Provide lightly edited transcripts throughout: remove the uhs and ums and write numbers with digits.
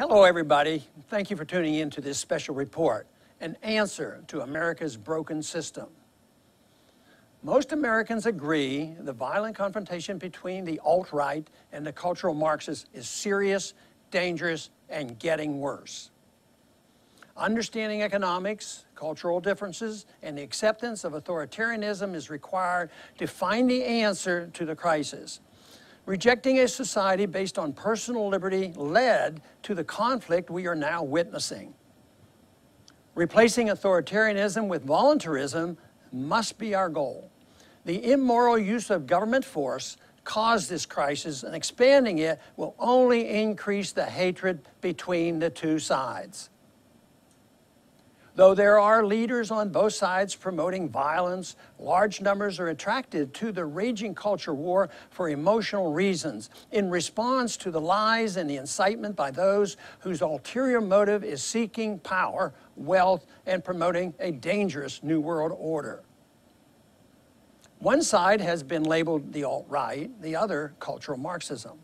Hello, everybody. Thank you for tuning in to this special report, an answer to America's broken system. Most Americans agree the violent confrontation between the alt-right and the cultural Marxists is serious, dangerous, and getting worse. Understanding economics, cultural differences, and the acceptance of authoritarianism is required to find the answer to the crisis. Rejecting a society based on personal liberty led to the conflict we are now witnessing. Replacing authoritarianism with voluntarism must be our goal. The immoral use of government force caused this crisis, and expanding it will only increase the hatred between the two sides. Though there are leaders on both sides promoting violence, large numbers are attracted to the raging culture war for emotional reasons, in response to the lies and the incitement by those whose ulterior motive is seeking power, wealth, and promoting a dangerous New World Order. One side has been labeled the alt-right, the other cultural Marxism.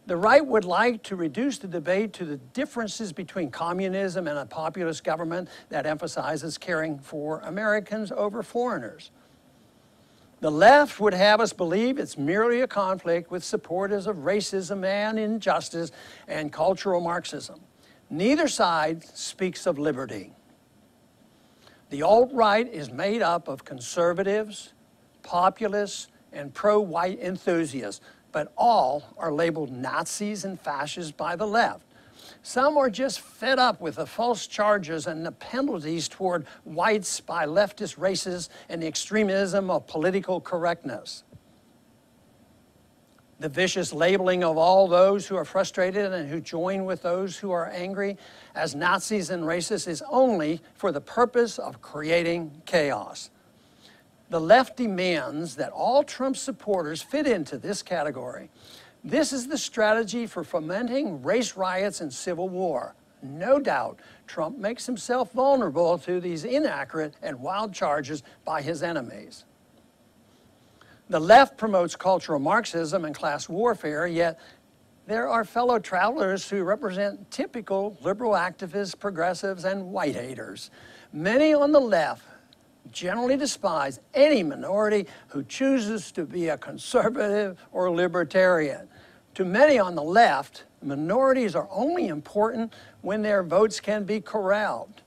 The right would like to reduce the debate to the differences between communism and a populist government that emphasizes caring for Americans over foreigners. The left would have us believe it's merely a conflict with supporters of racism and injustice and cultural Marxism. Neither side speaks of liberty. The alt-right is made up of conservatives, populists, and pro-white enthusiasts, but all are labeled Nazis and fascists by the left. Some are just fed up with the false charges and the penalties toward whites by leftist racists and the extremism of political correctness. The vicious labeling of all those who are frustrated and who join with those who are angry as Nazis and racists is only for the purpose of creating chaos. The left demands that all Trump supporters fit into this category. This is the strategy for fomenting race riots and civil war. No doubt, Trump makes himself vulnerable to these inaccurate and wild charges by his enemies. The left promotes cultural Marxism and class warfare, yet there are fellow travelers who represent typical liberal activists, progressives, and white haters. Many on the left generally despise any minority who chooses to be a conservative or libertarian. To many on the left, minorities are only important when their votes can be corralled.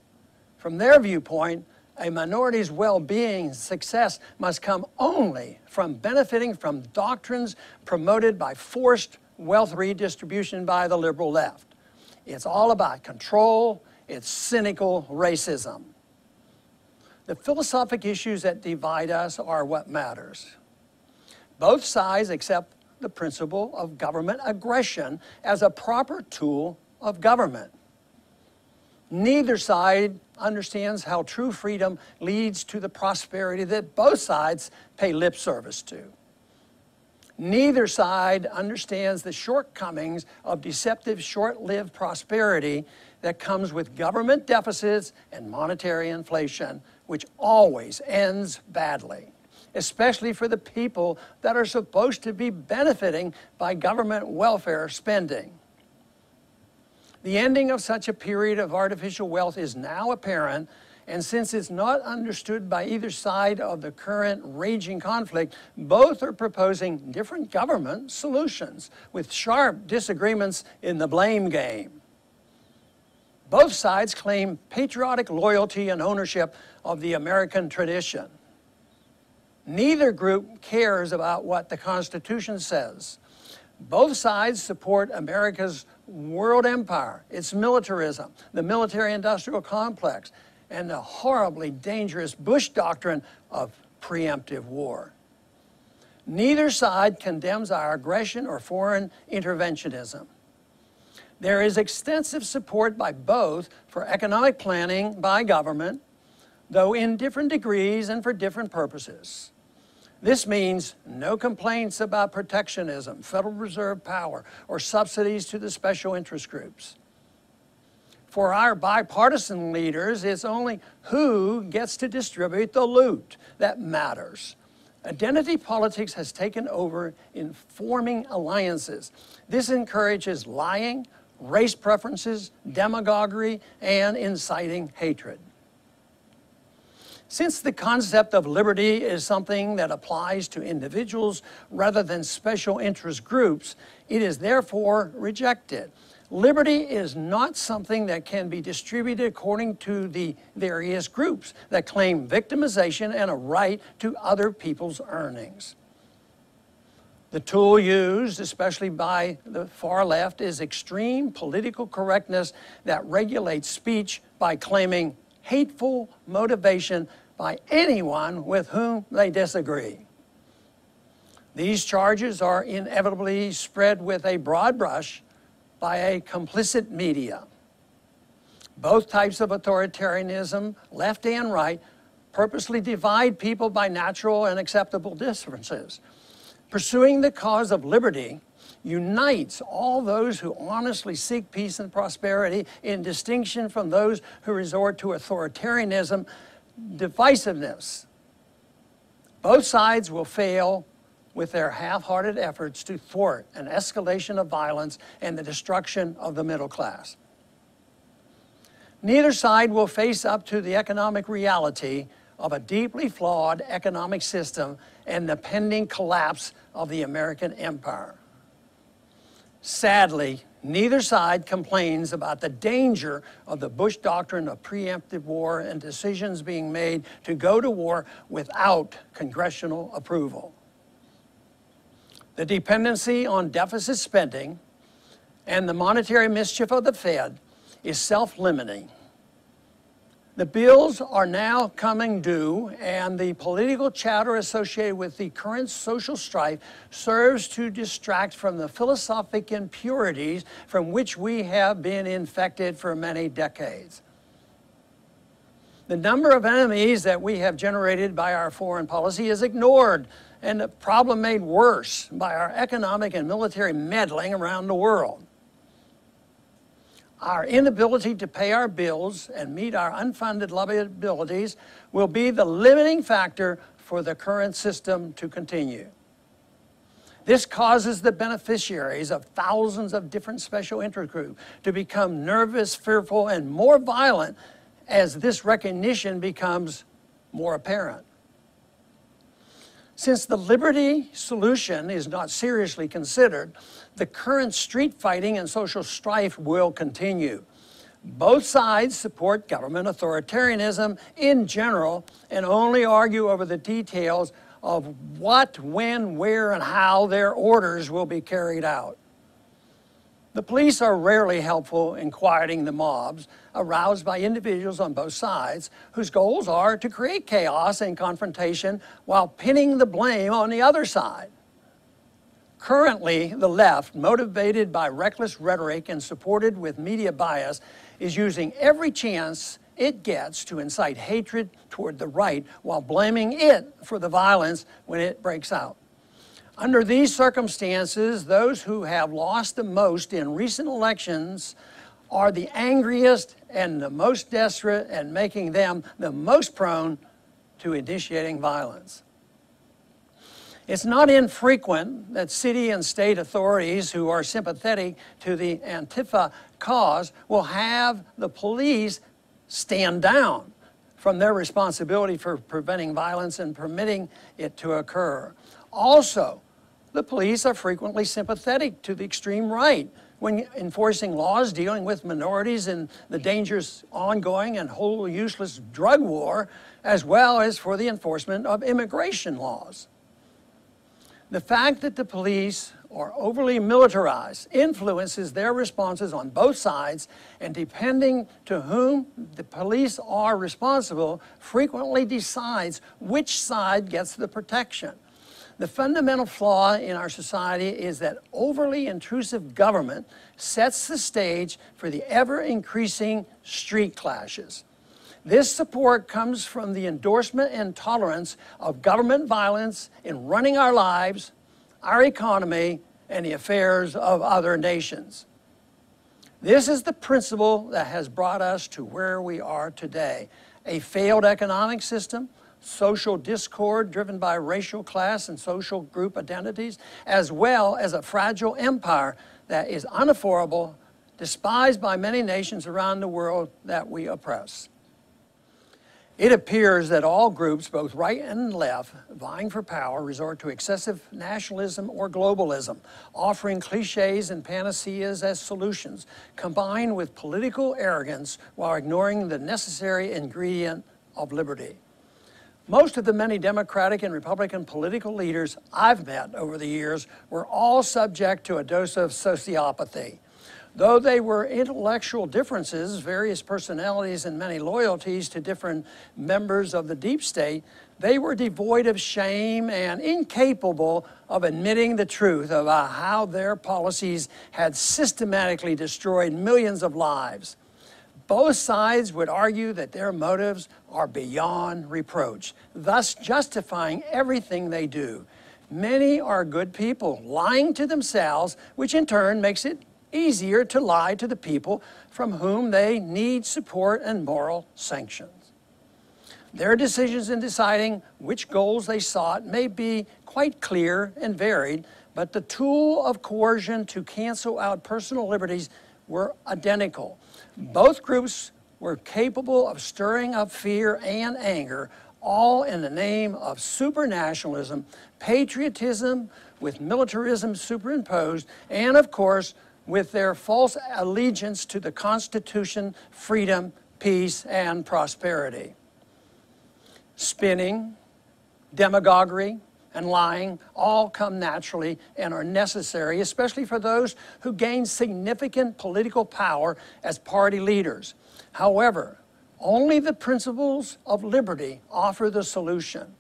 From their viewpoint, a minority's well-being and success must come only from benefiting from doctrines promoted by forced wealth redistribution by the liberal left. It's all about control. It's cynical racism. The philosophic issues that divide us are what matters. Both sides accept the principle of government aggression as a proper tool of government. Neither side understands how true freedom leads to the prosperity that both sides pay lip service to. Neither side understands the shortcomings of deceptive, short-lived prosperity that comes with government deficits and monetary inflation, which always ends badly, especially for the people that are supposed to be benefiting by government welfare spending. The ending of such a period of artificial wealth is now apparent, and since it's not understood by either side of the current raging conflict, both are proposing different government solutions with sharp disagreements in the blame game. Both sides claim patriotic loyalty and ownership of the American tradition. Neither group cares about what the Constitution says. Both sides support America's world empire, its militarism, the military-industrial complex, and the horribly dangerous Bush doctrine of preemptive war. Neither side condemns our aggression or foreign interventionism. There is extensive support by both for economic planning by government, though in different degrees and for different purposes. This means no complaints about protectionism, Federal Reserve power, or subsidies to the special interest groups. For our bipartisan leaders, it's only who gets to distribute the loot that matters. Identity politics has taken over in forming alliances. This encourages lying, race preferences, demagoguery, and inciting hatred. Since the concept of liberty is something that applies to individuals rather than special interest groups, it is therefore rejected. Liberty is not something that can be distributed according to the various groups that claim victimization and a right to other people's earnings. The tool used, especially by the far left, is extreme political correctness that regulates speech by claiming hateful motivation by anyone with whom they disagree. These charges are inevitably spread with a broad brush by a complicit media. Both types of authoritarianism, left and right, purposely divide people by natural and acceptable differences. Pursuing the cause of liberty unites all those who honestly seek peace and prosperity in distinction from those who resort to authoritarianism, divisiveness. Both sides will fail with their half-hearted efforts to thwart an escalation of violence and the destruction of the middle class. Neither side will face up to the economic reality of a deeply flawed economic system and the pending collapse of the American empire. Sadly, neither side complains about the danger of the Bush doctrine of preemptive war and decisions being made to go to war without congressional approval. The dependency on deficit spending and the monetary mischief of the Fed is self-limiting. The bills are now coming due, and the political chatter associated with the current social strife serves to distract from the philosophic impurities from which we have been infected for many decades. The number of enemies that we have generated by our foreign policy is ignored, and the problem made worse by our economic and military meddling around the world. Our inability to pay our bills and meet our unfunded liabilities will be the limiting factor for the current system to continue. This causes the beneficiaries of thousands of different special interest groups to become nervous, fearful, and more violent as this recognition becomes more apparent. Since the liberty solution is not seriously considered, the current street fighting and social strife will continue. Both sides support government authoritarianism in general and only argue over the details of what, when, where, and how their orders will be carried out. The police are rarely helpful in quieting the mobs aroused by individuals on both sides whose goals are to create chaos and confrontation while pinning the blame on the other side. Currently, the left, motivated by reckless rhetoric and supported with media bias, is using every chance it gets to incite hatred toward the right while blaming it for the violence when it breaks out. Under these circumstances, those who have lost the most in recent elections are the angriest and the most desperate, and making them the most prone to initiating violence. It's not infrequent that city and state authorities who are sympathetic to the antifa cause will have the police stand down from their responsibility for preventing violence and permitting it to occur. Also, the police are frequently sympathetic to the extreme right when enforcing laws dealing with minorities and the dangerous ongoing and wholly useless drug war, as well as for the enforcement of immigration laws. The fact that the police are overly militarized influences their responses on both sides, and depending to whom the police are responsible, frequently decides which side gets the protection. The fundamental flaw in our society is that overly intrusive government sets the stage for the ever-increasing street clashes. This support comes from the endorsement and tolerance of government violence in running our lives, our economy, and the affairs of other nations. This is the principle that has brought us to where we are today: a failed economic system, social discord driven by racial, class, and social group identities, as well as a fragile empire that is unaffordable despised by many nations around the world that we oppress. It appears that all groups, both right and left, vying for power, resort to excessive nationalism or globalism, offering cliches and panaceas as solutions, combined with political arrogance while ignoring the necessary ingredient of liberty. Most of the many Democratic and Republican political leaders I've met over the years were all subject to a dose of sociopathy. Though they were intellectual differences, various personalities, and many loyalties to different members of the deep state, they were devoid of shame and incapable of admitting the truth about how their policies had systematically destroyed millions of lives. Both sides would argue that their motives are beyond reproach, thus justifying everything they do. Many are good people, lying to themselves, which in turn makes it easier to lie to the people from whom they need support and moral sanctions. Their decisions in deciding which goals they sought may be quite clear and varied, but the tool of coercion to cancel out personal liberties were identical. Both groups were capable of stirring up fear and anger, all in the name of supranationalism, patriotism with militarism superimposed, and of course, with their false allegiance to the Constitution, freedom, peace, and prosperity. Spinning, demagoguery, and lying all come naturally and are necessary, especially for those who gain significant political power as party leaders. However, only the principles of liberty offer the solution.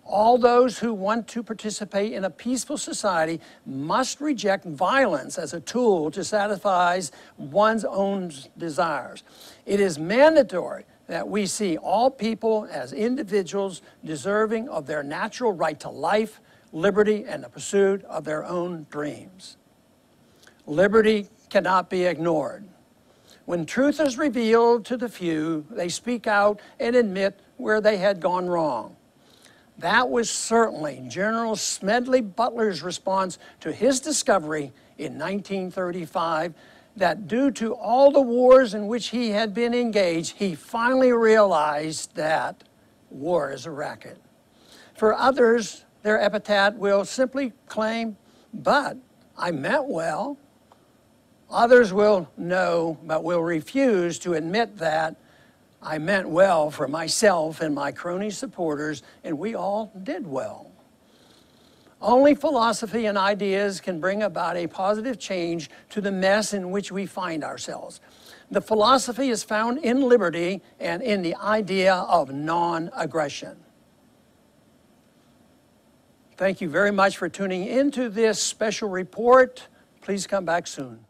All those who want to participate in a peaceful society must reject violence as a tool to satisfy one's own desires. It is mandatory that we see all people as individuals deserving of their natural right to life, liberty, and the pursuit of their own dreams. Liberty cannot be ignored. When truth is revealed to the few, they speak out and admit where they had gone wrong. That was certainly General Smedley Butler's response to his discovery in 1935 that due to all the wars in which he had been engaged, he finally realized that war is a racket. For others, their epitaph will simply claim, "But I meant well." Others will know, but will refuse to admit that I meant well for myself and my crony supporters, and we all did well. Only philosophy and ideas can bring about a positive change to the mess in which we find ourselves. The philosophy is found in liberty and in the idea of non-aggression. Thank you very much for tuning into this special report. Please come back soon.